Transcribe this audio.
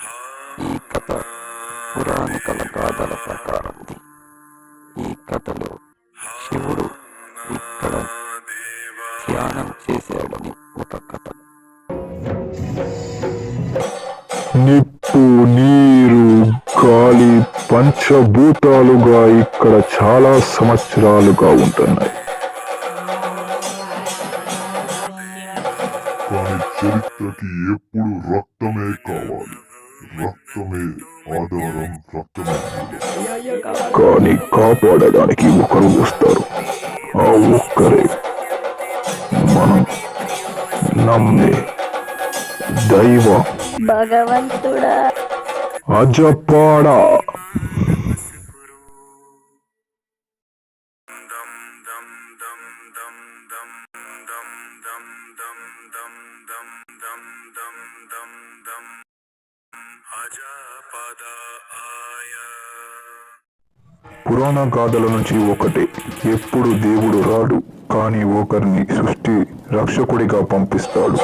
ఈ కథ పురాణికల గాథల ప్రకారం ఈ కథలో శివుడు ఇక్కడ ధ్యానం చేశాడని ఒక కథ. నిప్పు, నీరు, గాలి పంచభూతాలుగా ఇక్కడ చాలా సంవత్సరాలుగా ఉంటున్నాయి. కానీ చరిత్రకి ఎప్పుడు రక్తమే కావాలి, రక్తమే ఆధారం, రక్తమే కానీ కాపాడడానికి ఒకరు వస్తారు. ఆ ఒక్కరే మనం నమ్మే దైవం. భగవంతుడా, అజపాడా. పురాణ గాథల నుంచి ఒకటే, ఎప్పుడు దేవుడు రాడు, కానీ ఒకరిని సృష్టి రక్షకుడిగా పంపిస్తాడు.